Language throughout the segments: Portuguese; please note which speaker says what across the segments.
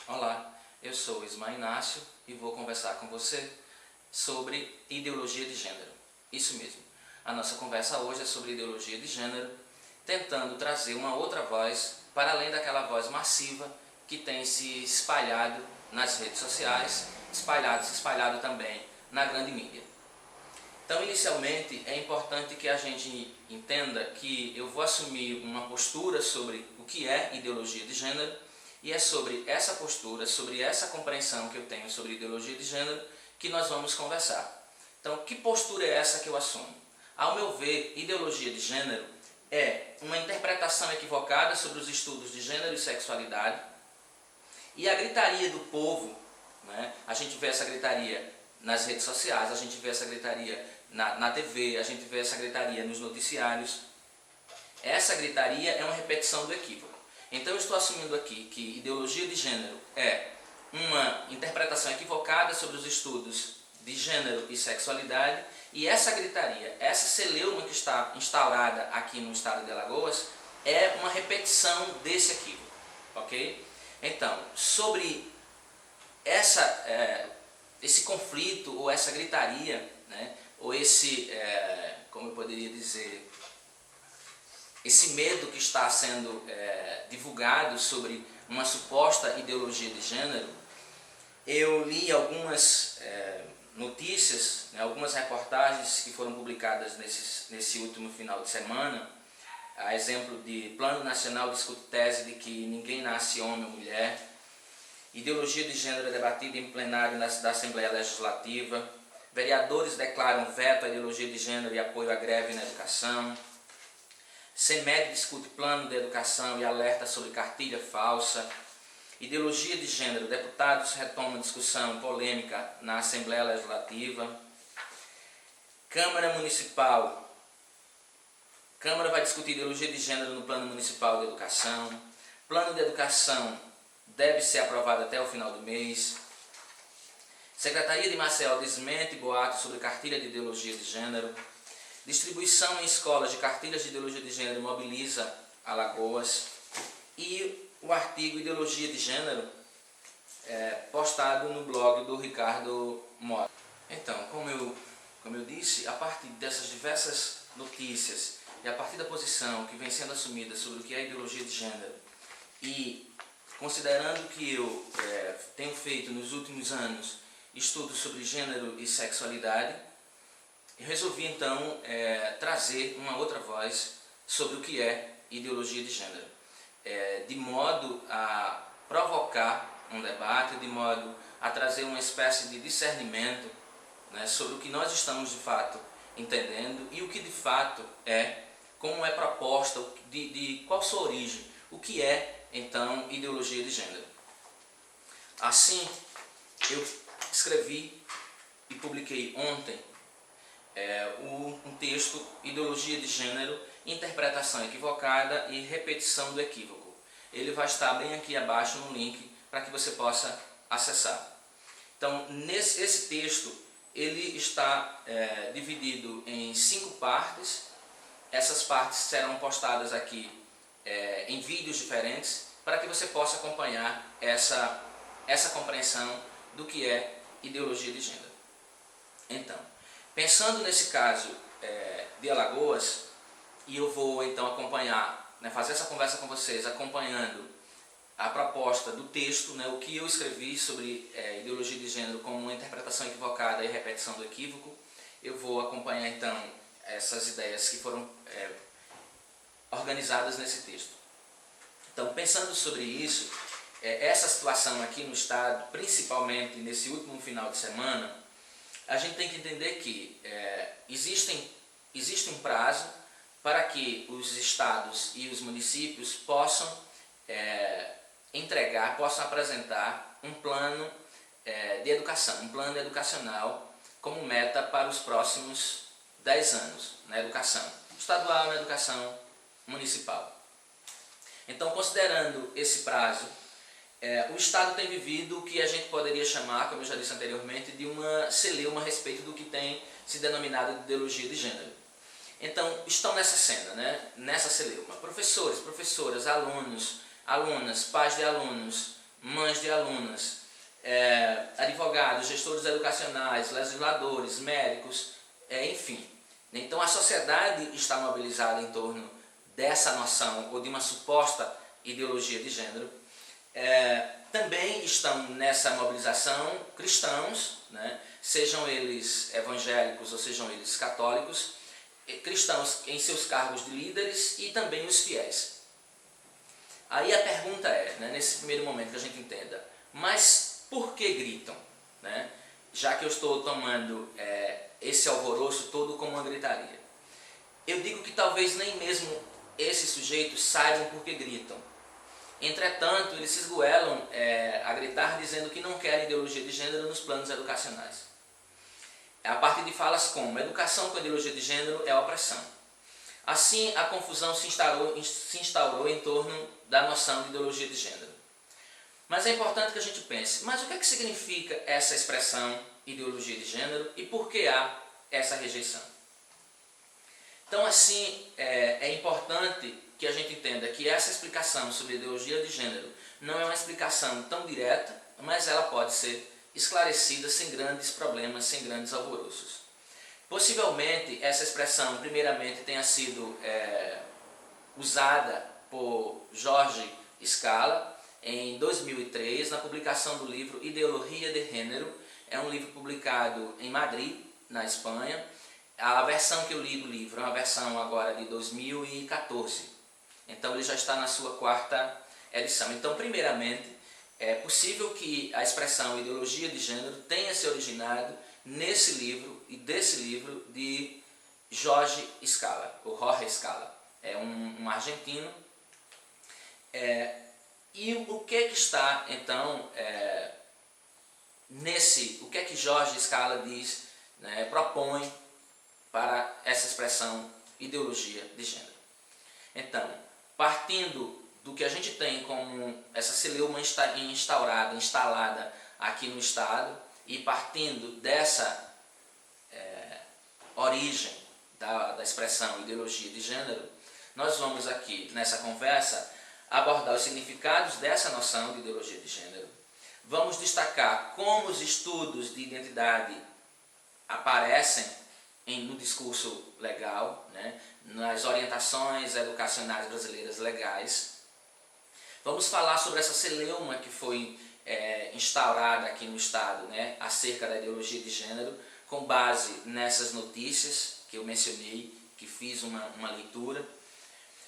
Speaker 1: Olá, eu sou Ismael Inácio e vou conversar com você sobre ideologia de gênero. Isso mesmo, a nossa conversa hoje é sobre ideologia de gênero, tentando trazer uma outra voz para além daquela voz massiva que tem se espalhado nas redes sociais, espalhado também na grande mídia. Então, inicialmente, é importante que a gente entenda que eu vou assumir uma postura sobre o que é ideologia de gênero, e é sobre essa postura, sobre essa compreensão que eu tenho sobre ideologia de gênero, que nós vamos conversar. Então, que postura é essa que eu assumo? Ao meu ver, ideologia de gênero é uma interpretação equivocada sobre os estudos de gênero e sexualidade, e a gritaria do povo, né? A gente vê essa gritaria nas redes sociais, a gente vê essa gritaria na TV, a gente vê essa gritaria nos noticiários. Essa gritaria é uma repetição do equívoco. Então eu estou assumindo aqui que ideologia de gênero é uma interpretação equivocada sobre os estudos de gênero e sexualidade, e essa gritaria, essa celeuma que está instaurada aqui no estado de Alagoas é uma repetição desse equívoco, ok? Então, sobre esse conflito ou essa gritaria, né, ou como eu poderia dizer, esse medo que está sendo divulgado sobre uma suposta ideologia de gênero, eu li algumas notícias, né, algumas reportagens que foram publicadas nesse último final de semana, a exemplo de Plano Nacional discute tese de que ninguém nasce homem ou mulher, ideologia de gênero é debatida em plenário da Assembleia Legislativa, vereadores declaram veto à ideologia de gênero e apoio à greve na educação, CEMED discute plano de educação e alerta sobre cartilha falsa. Ideologia de gênero, deputados retomam discussão polêmica na Assembleia Legislativa. Câmara vai discutir ideologia de gênero no plano municipal de educação. Plano de educação deve ser aprovado até o final do mês. Secretaria de Maceió desmente boatos sobre cartilha de ideologia de gênero. Distribuição em escolas de cartilhas de ideologia de gênero mobiliza Alagoas. E o artigo Ideologia de Gênero postado no blog do Ricardo Mota. Então, como eu disse, a partir dessas diversas notícias e a partir da posição que vem sendo assumida sobre o que é ideologia de gênero, e considerando que eu tenho feito nos últimos anos estudos sobre gênero e sexualidade, eu resolvi então trazer uma outra voz sobre o que é ideologia de gênero, de modo a provocar um debate, de modo a trazer uma espécie de discernimento, né, sobre o que nós estamos de fato entendendo e o que de fato é, como é proposta, de qual sua origem, o que é então ideologia de gênero. Assim, eu escrevi e publiquei ontem um texto, Ideologia de Gênero, Interpretação Equivocada e Repetição do Equívoco. Ele vai estar bem aqui abaixo no link para que você possa acessar. Então, esse texto ele está dividido em 5 partes. Essas partes serão postadas aqui em vídeos diferentes para que você possa acompanhar essa compreensão do que é ideologia de gênero. Então, pensando nesse caso de Alagoas, e eu vou então acompanhar, né, fazer essa conversa com vocês, acompanhando a proposta do texto, né, o que eu escrevi sobre ideologia de gênero como uma interpretação equivocada e repetição do equívoco. Eu vou acompanhar então essas ideias que foram organizadas nesse texto. Então, pensando sobre isso, essa situação aqui no estado, principalmente nesse último final de semana, a gente tem que entender que existe um prazo para que os estados e os municípios possam possam apresentar um plano de educação, um plano educacional como meta para os próximos 10 anos na educação estadual, na educação municipal. Então, considerando esse prazo, o Estado tem vivido o que a gente poderia chamar, como eu já disse anteriormente, de uma celeuma a respeito do que tem se denominado de ideologia de gênero. Então, estão nessa cena, nessa celeuma, professores, professoras, alunos, alunas, pais de alunos, mães de alunas, advogados, gestores educacionais, legisladores, médicos, enfim. Então a sociedade está mobilizada em torno dessa noção ou de uma suposta ideologia de gênero. Também estão nessa mobilização cristãos, né? Sejam eles evangélicos ou sejam eles católicos, cristãos em seus cargos de líderes e também os fiéis. Aí a pergunta né, nesse primeiro momento que a gente entenda, mas por que gritam? Né? Já que eu estou tomando esse alvoroço todo como uma gritaria. Eu digo que talvez nem mesmo esses sujeitos saibam por que gritam. Entretanto, eles se esgoelam a gritar dizendo que não querem ideologia de gênero nos planos educacionais. A partir de falas como educação com ideologia de gênero é opressão. Assim, a confusão se instaurou em torno da noção de ideologia de gênero. Mas é importante que a gente pense, mas o que é que significa essa expressão ideologia de gênero e por que há essa rejeição? Então, assim, é importante que a gente entenda que essa explicação sobre ideologia de gênero não é uma explicação tão direta, mas ela pode ser esclarecida sem grandes problemas, sem grandes alvoroços. Possivelmente, essa expressão, primeiramente, tenha sido usada por Jorge Scala em 2003, na publicação do livro Ideologia de Gênero. É um livro publicado em Madrid, na Espanha. A versão que eu li do livro é uma versão agora de 2014. Então ele já está na sua 4ª edição. Então, primeiramente, é possível que a expressão ideologia de gênero tenha se originado nesse livro e desse livro de Jorge Scala, ou Jorge Scala. É um argentino. E o que está, então, o que é que Jorge Scala diz, né, propõe para essa expressão ideologia de gênero? Então, partindo do que a gente tem como essa celeuma instalada aqui no Estado, e partindo dessa origem da expressão ideologia de gênero, nós vamos aqui, nessa conversa, abordar os significados dessa noção de ideologia de gênero. Vamos destacar como os estudos de identidade aparecem no discurso legal, né, nas orientações educacionais brasileiras legais. Vamos falar sobre essa celeuma que foi instaurada aqui no Estado, né, acerca da ideologia de gênero, com base nessas notícias que eu mencionei, que fiz uma leitura.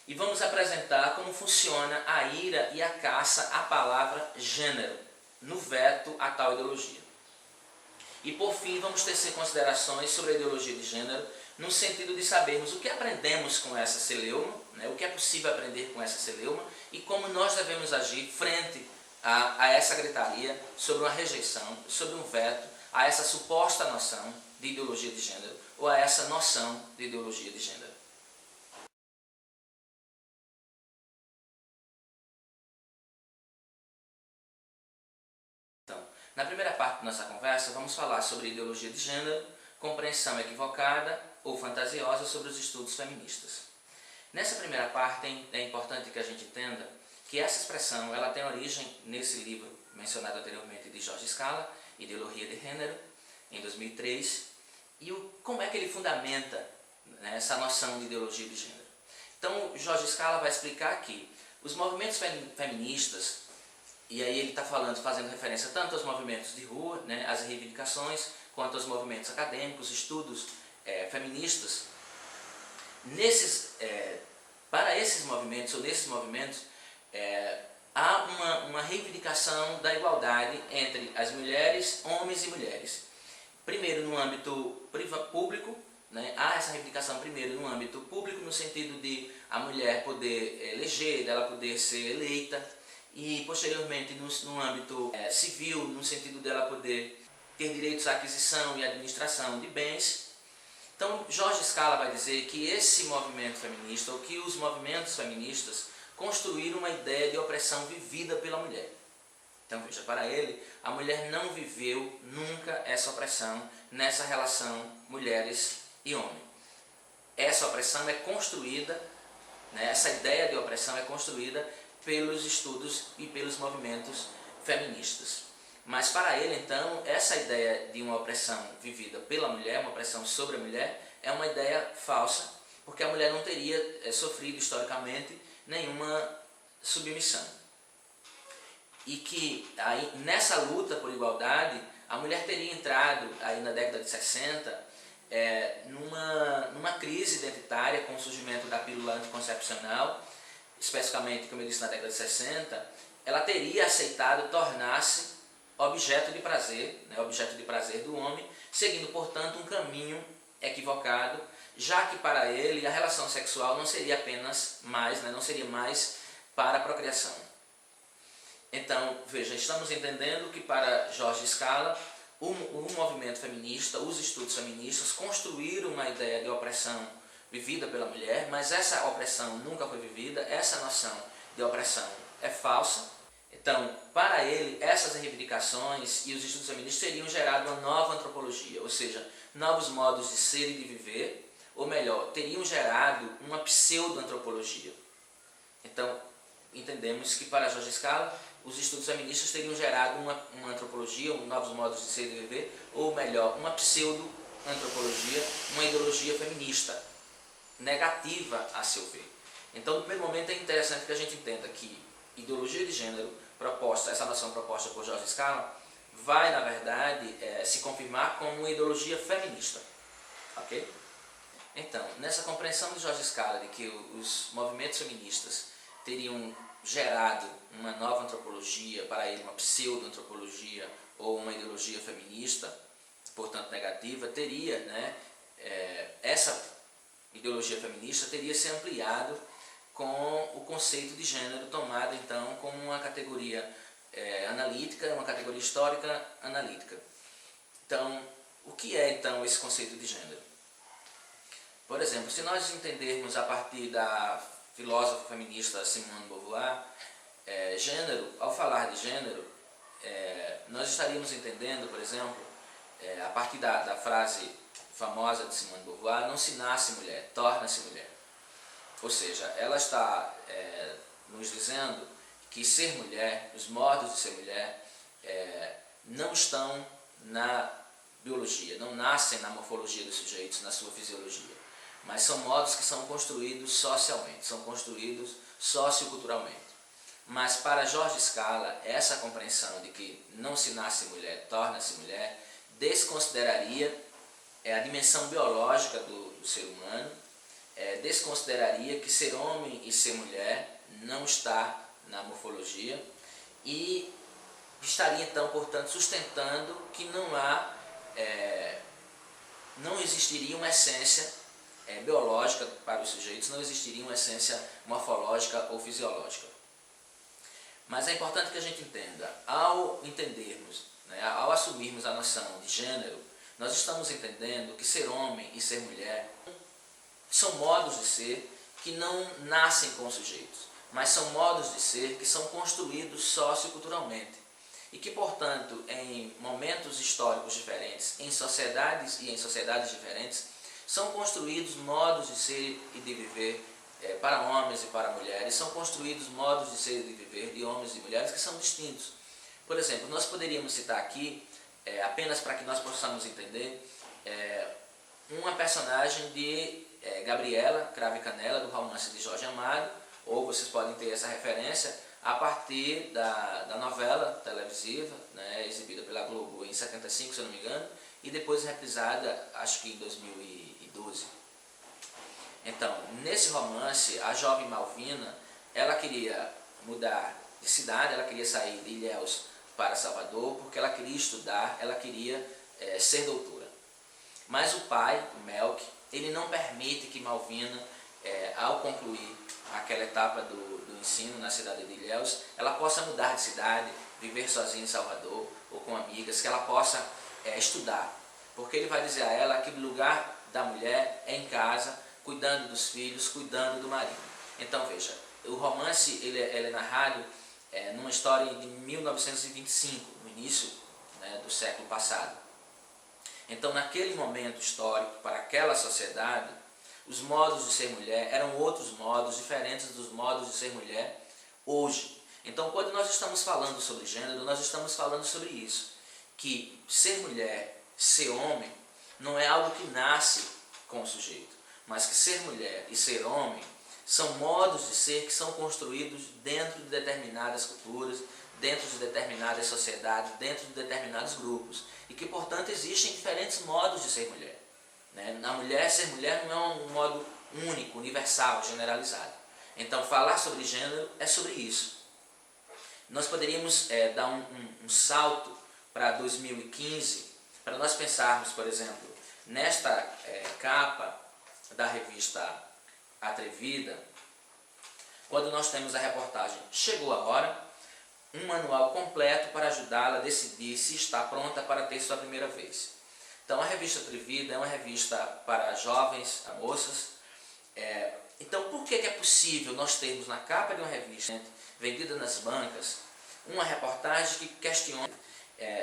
Speaker 1: E vamos apresentar como funciona a ira e a caça à palavra gênero, no veto a tal ideologia. E por fim, vamos tecer considerações sobre a ideologia de gênero, no sentido de sabermos o que aprendemos com essa celeuma, né, o que é possível aprender com essa celeuma e como nós devemos agir frente a essa gritaria sobre uma rejeição, sobre um veto a essa suposta noção de ideologia de gênero ou a essa noção de ideologia de gênero. Então, na primeira parte da nossa conversa, vamos falar sobre ideologia de gênero, compreensão equivocada ou fantasiosa sobre os estudos feministas. Nessa primeira parte, é importante que a gente entenda que essa expressão ela tem origem nesse livro mencionado anteriormente de Jorge Scala, Ideologia de Gênero, em 2003, e como é que ele fundamenta, né, essa noção de ideologia de gênero. Então, Jorge Scala vai explicar que os movimentos feministas, e aí ele está fazendo referência tanto aos movimentos de rua, né, às reivindicações, quanto aos movimentos acadêmicos, estudos feministas. Para esses movimentos, ou nesses movimentos, há uma reivindicação da igualdade entre as mulheres, homens e mulheres. Primeiro no âmbito público, né, há essa reivindicação primeiro no âmbito público, no sentido de a mulher poder eleger, dela poder ser eleita, e posteriormente no âmbito civil, no sentido dela poder ter direitos à aquisição e administração de bens. Então, Jorge Scala vai dizer que esse movimento feminista, ou que os movimentos feministas, construíram uma ideia de opressão vivida pela mulher. Então, veja, para ele, a mulher não viveu nunca essa opressão nessa relação mulheres e homens. Essa opressão é construída, né, essa ideia de opressão é construída pelos estudos e pelos movimentos feministas. Mas para ele, então, essa ideia de uma opressão vivida pela mulher, uma opressão sobre a mulher, é uma ideia falsa, porque a mulher não teria sofrido historicamente nenhuma submissão. E que aí, nessa luta por igualdade, a mulher teria entrado aí na década de 60 numa crise identitária com o surgimento da pílula anticoncepcional, especificamente, como eu disse, na década de 60, ela teria aceitado tornar-se objeto de prazer, né, objeto de prazer do homem, seguindo, portanto, um caminho equivocado, já que para ele a relação sexual não seria apenas mais, né, não seria mais para a procriação. Então, veja, estamos entendendo que para Jorge Scala, o movimento feminista, os estudos feministas construíram uma ideia de opressão vivida pela mulher, mas essa opressão nunca foi vivida, essa noção de opressão é falsa. Então, para ele, essas reivindicações e os estudos feministas teriam gerado uma nova antropologia, ou seja, novos modos de ser e de viver, ou melhor, teriam gerado uma pseudo-antropologia. Então, entendemos que para Jorge Scala, os estudos feministas teriam gerado uma antropologia, novos modos de ser e de viver, ou melhor, uma pseudo-antropologia, uma ideologia feminista, negativa a seu ver. Então, no primeiro momento é interessante que a gente entenda que ideologia de gênero proposta, essa noção proposta por Jorge Scala, vai, na verdade, se confirmar como uma ideologia feminista. Ok? Então, nessa compreensão de Jorge Scala de que os movimentos feministas teriam gerado uma nova antropologia, para ele uma pseudo-antropologia ou uma ideologia feminista, portanto negativa, teria, né, essa ideologia feminista teria se ampliado com o conceito de gênero tomado então como uma categoria analítica, uma categoria histórica analítica. Então, o que é então esse conceito de gênero? Por exemplo, se nós entendermos a partir da filósofa feminista Simone de Beauvoir, gênero, ao falar de gênero, nós estaríamos entendendo, por exemplo, a partir da frase famosa de Simone de Beauvoir, não se nasce mulher, torna-se mulher. Ou seja, ela está nos dizendo que ser mulher, os modos de ser mulher, não estão na biologia, não nascem na morfologia dos sujeitos, na sua fisiologia, mas são modos que são construídos socialmente, são construídos socioculturalmente. Mas para Jorge Scala, essa compreensão de que não se nasce mulher, torna-se mulher, desconsideraria a dimensão biológica do ser humano, desconsideraria que ser homem e ser mulher não está na morfologia e estaria então, portanto, sustentando que não existiria uma essência biológica para os sujeitos, não existiria uma essência morfológica ou fisiológica. Mas é importante que a gente entenda, ao entendermos, né, ao assumirmos a noção de gênero, nós estamos entendendo que ser homem e ser mulher são modos de ser que não nascem com os sujeitos, mas são modos de ser que são construídos socioculturalmente e que, portanto, em momentos históricos diferentes, em sociedades diferentes, são construídos modos de ser e de viver para homens e para mulheres, são construídos modos de ser e de viver de homens e mulheres que são distintos. Por exemplo, nós poderíamos citar aqui, apenas para que nós possamos entender, uma personagem de Gabriela Cravo e Canela, do romance de Jorge Amado, ou vocês podem ter essa referência a partir da novela televisiva, né, exibida pela Globo em 75, se eu não me engano, e depois reprisada, acho que em 2012. Então, nesse romance, a jovem Malvina, ela queria mudar de cidade, ela queria sair de Ilhéus para Salvador, porque ela queria estudar, ela queria ser doutora. Mas o pai, o Melk, ele não permite que Malvina, ao concluir aquela etapa do ensino na cidade de Ilhéus, ela possa mudar de cidade, viver sozinha em Salvador ou com amigas, que ela possa estudar. Porque ele vai dizer a ela que o lugar da mulher é em casa, cuidando dos filhos, cuidando do marido. Então veja, o romance ele é narrado numa história de 1925, no início, né, do século passado. Então, naquele momento histórico, para aquela sociedade, os modos de ser mulher eram outros modos, diferentes dos modos de ser mulher hoje. Então, quando nós estamos falando sobre gênero, nós estamos falando sobre isso, que ser mulher, ser homem, não é algo que nasce com o sujeito, mas que ser mulher e ser homem são modos de ser que são construídos dentro de determinadas culturas, dentro de determinadas sociedades, dentro de determinados grupos, e que, portanto, existem diferentes modos de ser mulher. Na mulher, ser mulher não é um modo único, universal, generalizado. Então, falar sobre gênero é sobre isso. Nós poderíamos dar um salto para 2015, para nós pensarmos, por exemplo, nesta capa da revista Atrevida, quando nós temos a reportagem "Chegou a hora", um manual completo para ajudá-la a decidir se está pronta para ter sua primeira vez. Então, a revista Atrevida é uma revista para jovens, para moças. Então, por que é possível nós termos na capa de uma revista vendida nas bancas uma reportagem que questiona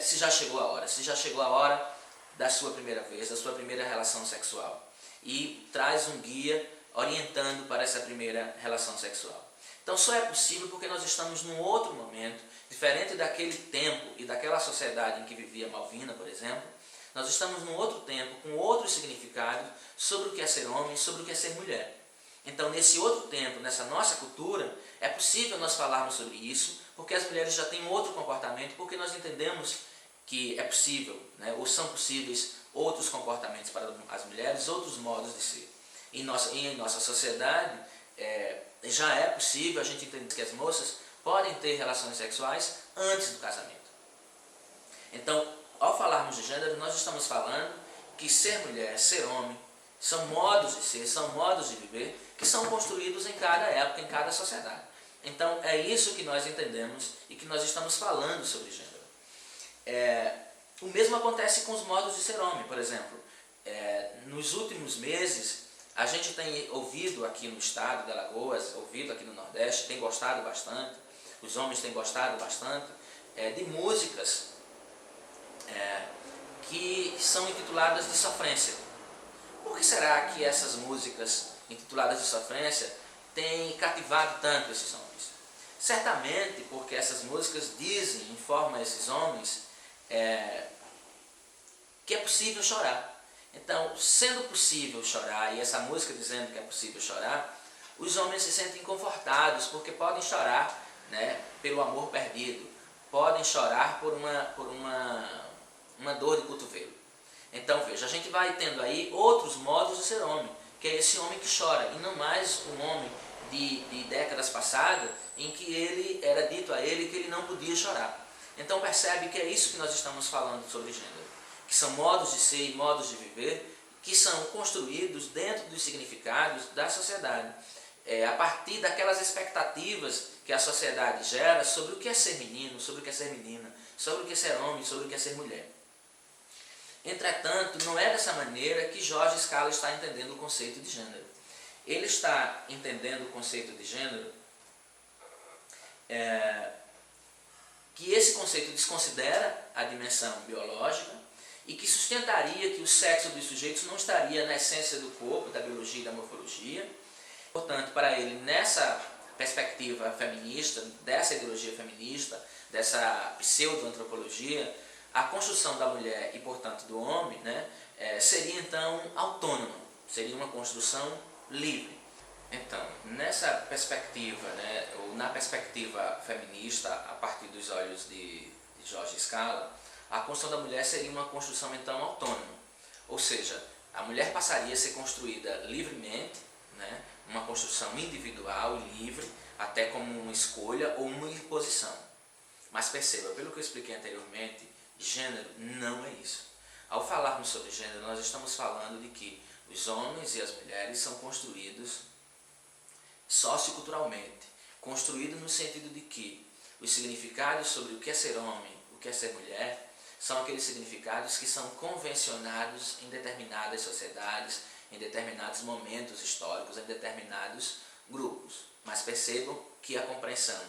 Speaker 1: se já chegou a hora, se já chegou a hora da sua primeira vez, da sua primeira relação sexual, e traz um guia orientando para essa primeira relação sexual. Então, só é possível porque nós estamos num outro momento, diferente daquele tempo e daquela sociedade em que vivia Malvina, por exemplo. Nós estamos num outro tempo, com outros significados sobre o que é ser homem, sobre o que é ser mulher. Então, nesse outro tempo, nessa nossa cultura, é possível nós falarmos sobre isso, porque as mulheres já têm outro comportamento, porque nós entendemos que é possível, ou são possíveis outros comportamentos para as mulheres, outros modos de ser. Em nossa sociedade, já é possível a gente entender que as moças podem ter relações sexuais antes do casamento. Então, ao falarmos de gênero, nós estamos falando que ser mulher, ser homem, são modos de ser, são modos de viver, que são construídos em cada época, em cada sociedade. Então, é isso que nós entendemos e que nós estamos falando sobre gênero. O mesmo acontece com os modos de ser homem, por exemplo. Nos últimos meses, a gente tem ouvido aqui no estado de Alagoas, ouvido aqui no Nordeste, tem gostado bastante, os homens têm gostado bastante, de músicas que são intituladas de sofrência. Por que será que essas músicas intituladas de sofrência têm cativado tanto esses homens? Certamente porque essas músicas dizem, informam a esses homens que é possível chorar. Então, sendo possível chorar, e essa música dizendo que é possível chorar, os homens se sentem confortados, porque podem chorar pelo amor perdido, podem chorar por uma dor de cotovelo. Então, veja, a gente vai tendo aí outros modos de ser homem, que é esse homem que chora, e não mais um homem de décadas passadas, em que ele era dito a ele que ele não podia chorar. Então, percebe que é isso que nós estamos falando sobre gênero, que são modos de ser e modos de viver, que são construídos dentro dos significados da sociedade, a partir daquelas expectativas que a sociedade gera sobre o que é ser menino, sobre o que é ser menina, sobre o que é ser homem, sobre o que é ser mulher. Entretanto, não é dessa maneira que Jorge Scala está entendendo o conceito de gênero. Ele está entendendo o conceito de gênero que esse conceito desconsidera a dimensão biológica e que sustentaria que o sexo dos sujeitos não estaria na essência do corpo, da biologia e da morfologia. Portanto, para ele, nessa perspectiva feminista, dessa ideologia feminista, dessa pseudo-antropologia, a construção da mulher e, portanto, do homem seria, então, autônoma, seria uma construção livre. Então, nessa perspectiva, ou na perspectiva feminista, a partir dos olhos de Jorge Scala, a construção da mulher seria uma construção, então, autônoma. Ou seja, a mulher passaria a ser construída livremente, uma construção individual e livre, até como uma escolha ou uma imposição. Mas perceba, pelo que eu expliquei anteriormente, gênero não é isso. Ao falarmos sobre gênero, nós estamos falando de que os homens e as mulheres são construídos socioculturalmente, construídos no sentido de que os significados sobre o que é ser homem, o que é ser mulher, são aqueles significados que são convencionados em determinadas sociedades, em determinados momentos históricos, em determinados grupos. Mas percebam que a compreensão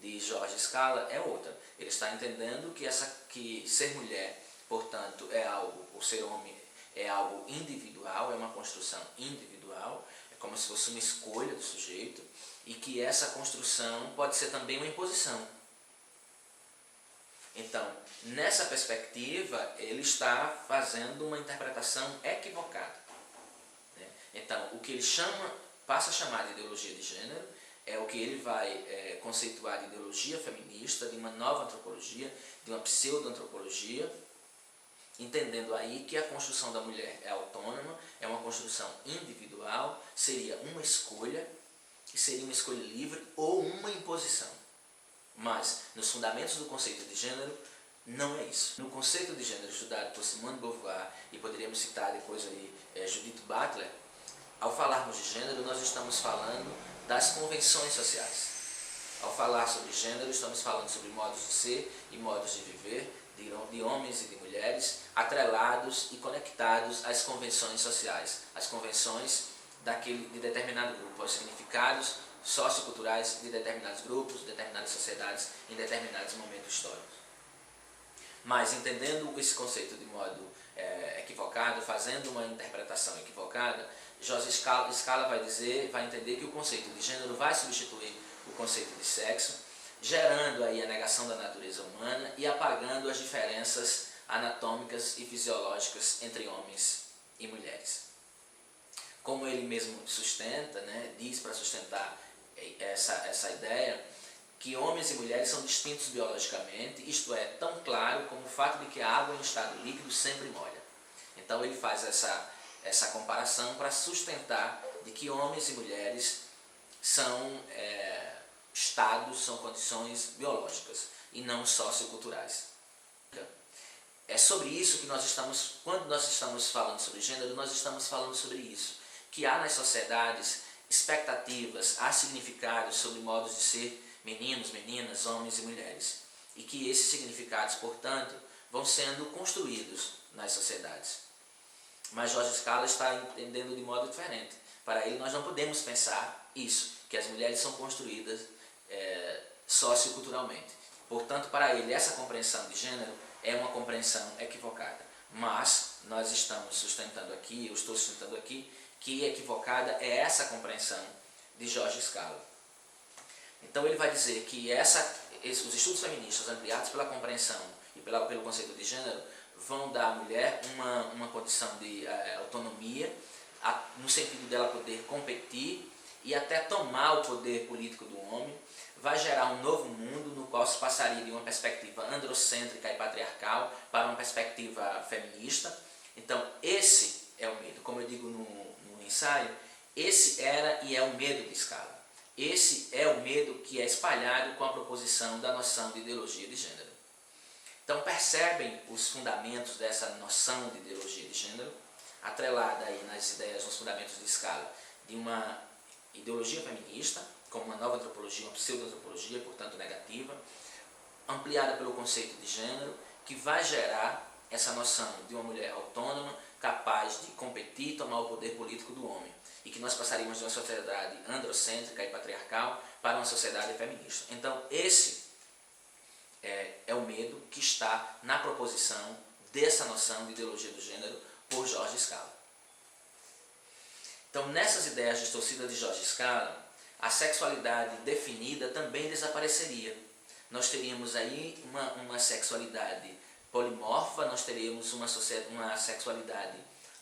Speaker 1: de Jorge Scala é outra. Ele está entendendo que ser mulher, portanto, é algo, ou ser homem é algo individual, é uma construção individual, é como se fosse uma escolha do sujeito, e que essa construção pode ser também uma imposição. Então, nessa perspectiva, ele está fazendo uma interpretação equivocada, né? Então, o que ele passa a chamar de ideologia de gênero é o que ele vai conceituar de ideologia feminista, de uma nova antropologia, de uma pseudo-antropologia, entendendo aí que a construção da mulher é autônoma, é uma construção individual, seria uma escolha, que seria uma escolha livre ou uma imposição. Mas, nos fundamentos do conceito de gênero, não é isso. No conceito de gênero estudado por Simone de Beauvoir, e poderíamos citar depois aí Judith Butler, ao falarmos de gênero, nós estamos falando das convenções sociais. Ao falar sobre gênero, estamos falando sobre modos de ser e modos de viver, de homens e de mulheres, atrelados e conectados às convenções sociais, às convenções de determinado grupo, aos significados socioculturais de determinados grupos, de determinadas sociedades, em determinados momentos históricos. Mas, entendendo esse conceito de modo equivocado, fazendo uma interpretação equivocada, Jorge Scala vai entender que o conceito de gênero vai substituir o conceito de sexo, gerando aí a negação da natureza humana e apagando as diferenças anatômicas e fisiológicas entre homens e mulheres. Como ele mesmo sustenta, né, diz para sustentar essa ideia, que homens e mulheres são distintos biologicamente, isto é, tão claro como o fato de que a água em estado líquido sempre molha. Então ele faz essa comparação para sustentar de que homens e mulheres são estados, são condições biológicas e não socioculturais. É sobre isso que quando nós estamos falando sobre gênero, nós estamos falando sobre isso, que há nas sociedades expectativas, há significados sobre modos de ser meninos, meninas, homens e mulheres, e que esses significados, portanto, vão sendo construídos nas sociedades. Mas Jorge Scala está entendendo de modo diferente. Para ele, nós não podemos pensar isso, que as mulheres são construídas socioculturalmente. Portanto, para ele, essa compreensão de gênero é uma compreensão equivocada. Mas nós estamos sustentando aqui, eu estou sustentando aqui, que equivocada é essa compreensão de Jorge Scala. Então ele vai dizer que os estudos feministas ampliados pela compreensão e pelo conceito de gênero vão dar à mulher uma condição de autonomia, no sentido dela poder competir e até tomar o poder político do homem, vai gerar um novo mundo no qual se passaria de uma perspectiva androcêntrica e patriarcal para uma perspectiva feminista. Então esse é o medo, como eu digo no ensaio, esse era e é o medo de Scala. Esse é o medo que é espalhado com a proposição da noção de ideologia de gênero. Então percebem os fundamentos dessa noção de ideologia de gênero, atrelada aí nas ideias, nos fundamentos de Scala, de uma ideologia feminista, como uma nova antropologia, uma pseudo-antropologia, portanto negativa, ampliada pelo conceito de gênero, que vai gerar essa noção de uma mulher autônoma, capaz de competir e tomar o poder político do homem, e que nós passaríamos de uma sociedade androcêntrica e patriarcal para uma sociedade feminista. Então esse é o medo que está na proposição dessa noção de ideologia do gênero por Jorge Scala. Então nessas ideias distorcidas de Jorge Scala, a sexualidade definida também desapareceria. Nós teríamos aí uma sexualidade polimorfa, nós teríamos uma sexualidade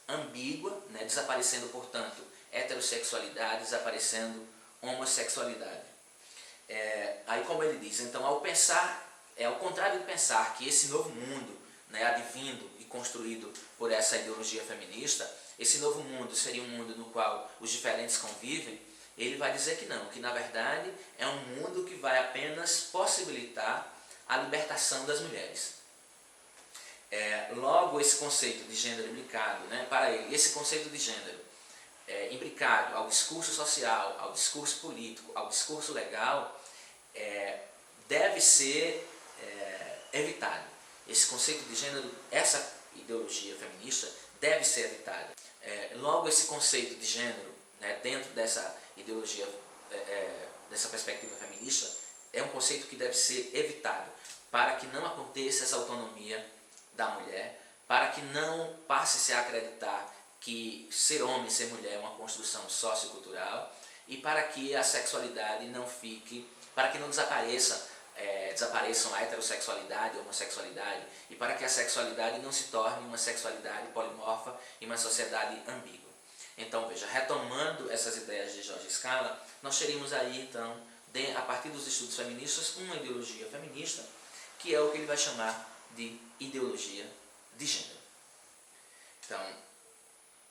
Speaker 1: ambígua, né, desaparecendo, portanto, heterossexualidade, desaparecendo homossexualidade. Aí como ele diz, então ao pensar, ao contrário de pensar que esse novo mundo, né, advindo e construído por essa ideologia feminista, esse novo mundo seria um mundo no qual os diferentes convivem, ele vai dizer que não, que na verdade é um mundo que vai apenas possibilitar a libertação das mulheres. Logo, esse conceito de gênero implicado, né, para ele, esse conceito de gênero implicado ao discurso social, ao discurso político, ao discurso legal, deve ser evitado. Esse conceito de gênero, essa ideologia feminista, deve ser evitada. Logo, esse conceito de gênero, né, dentro dessa ideologia, dessa perspectiva feminista, é um conceito que deve ser evitado para que não aconteça essa autonomia da mulher, para que não passe-se a acreditar que ser homem e ser mulher é uma construção sociocultural, e para que a sexualidade não fique, para que não desapareçam a heterossexualidade e a homossexualidade, e para que a sexualidade não se torne uma sexualidade polimorfa e uma sociedade ambígua. Então veja, retomando essas ideias de Jorge Scala, nós teríamos aí então, a partir dos estudos feministas, uma ideologia feminista, que é o que ele vai chamar de ideologia de gênero. Então,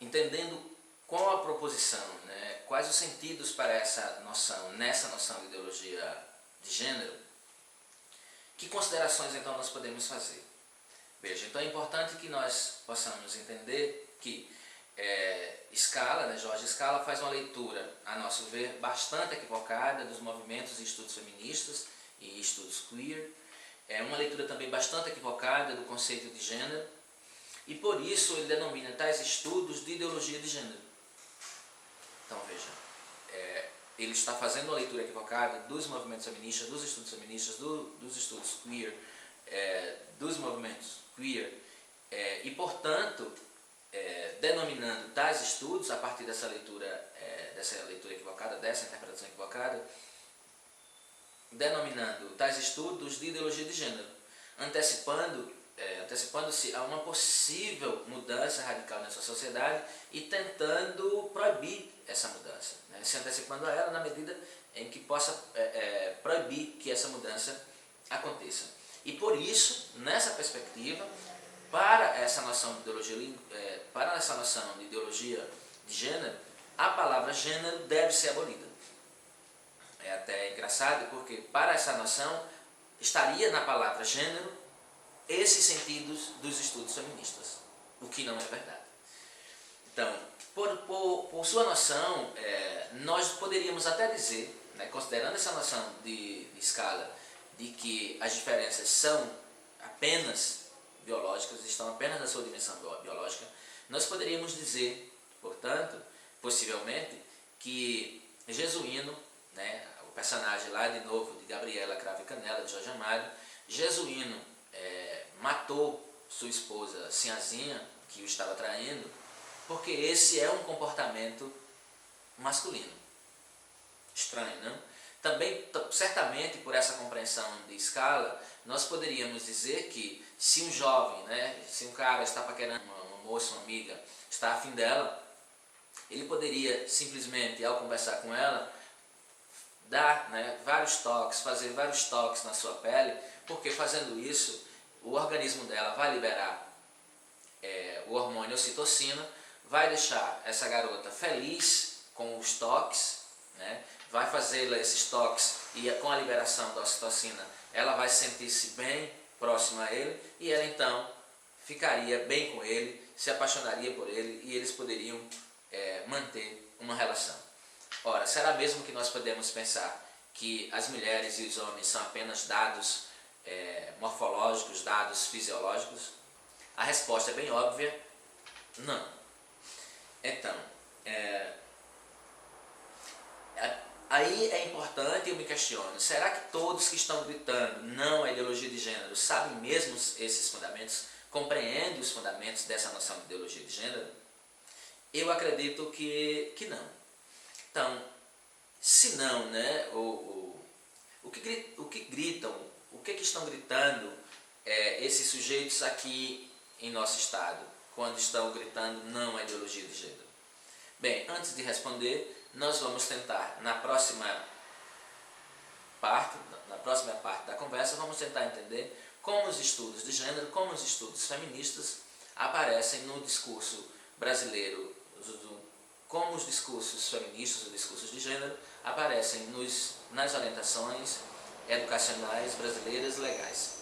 Speaker 1: entendendo qual a proposição, né, quais os sentidos para essa noção, nessa noção de ideologia de gênero, que considerações então nós podemos fazer? Veja, então é importante que nós possamos entender que Scala, né, Jorge Scala, faz uma leitura, a nosso ver, bastante equivocada dos movimentos e estudos feministas e estudos queer. É uma leitura também bastante equivocada do conceito de gênero, e por isso ele denomina tais estudos de ideologia de gênero. Então veja, ele está fazendo uma leitura equivocada dos movimentos feministas, dos estudos feministas, dos estudos queer, dos movimentos queer, e portanto, denominando tais estudos, a partir dessa leitura equivocada, dessa interpretação equivocada, denominando tais estudos de ideologia de gênero, antecipando-se a uma possível mudança radical nessa sociedade e tentando proibir essa mudança, né? Se antecipando a ela na medida em que possa proibir que essa mudança aconteça. E por isso, nessa perspectiva, para essa noção de ideologia de gênero, a palavra gênero deve ser abolida. É até engraçado porque para essa noção estaria na palavra gênero esses sentidos dos estudos feministas, o que não é verdade. Então, por sua noção, nós poderíamos até dizer, né, considerando essa noção de Scala, de que as diferenças são apenas biológicas, estão apenas na sua dimensão biológica, nós poderíamos dizer, portanto, possivelmente, que Jesuíno, né, o personagem lá de novo de Gabriela Cravo e Canela, de Jorge Amado, Jesuíno matou sua esposa Sinhazinha, que o estava traindo, porque esse é um comportamento masculino. Estranho, não? Também, certamente, por essa compreensão de Scala, nós poderíamos dizer que se um jovem, né, se um cara está paquerando uma moça, uma amiga, está afim dela, ele poderia simplesmente, ao conversar com ela, dar, né, vários toques, fazer vários toques na sua pele, porque fazendo isso, o organismo dela vai liberar o hormônio ocitocina, vai deixar essa garota feliz com os toques, né, vai fazê-la esses toques e com a liberação da ocitocina, ela vai sentir-se bem próxima a ele e ela então ficaria bem com ele, se apaixonaria por ele e eles poderiam manter uma relação. Ora, será mesmo que nós podemos pensar que as mulheres e os homens são apenas dados morfológicos, dados fisiológicos? A resposta é bem óbvia, não. Então, aí é importante, eu me questiono, será que todos que estão gritando não à ideologia de gênero sabem mesmo esses fundamentos, compreendem os fundamentos dessa noção de ideologia de gênero? Eu acredito que não. Então, se não, né, o que gritam, o que estão gritando esses sujeitos aqui em nosso estado, quando estão gritando não à ideologia de gênero? Bem, antes de responder, nós vamos tentar, na próxima parte da conversa, vamos tentar entender como os estudos de gênero, como os estudos feministas aparecem no discurso brasileiro, como os discursos feministas, os discursos de gênero, aparecem nas orientações educacionais brasileiras legais.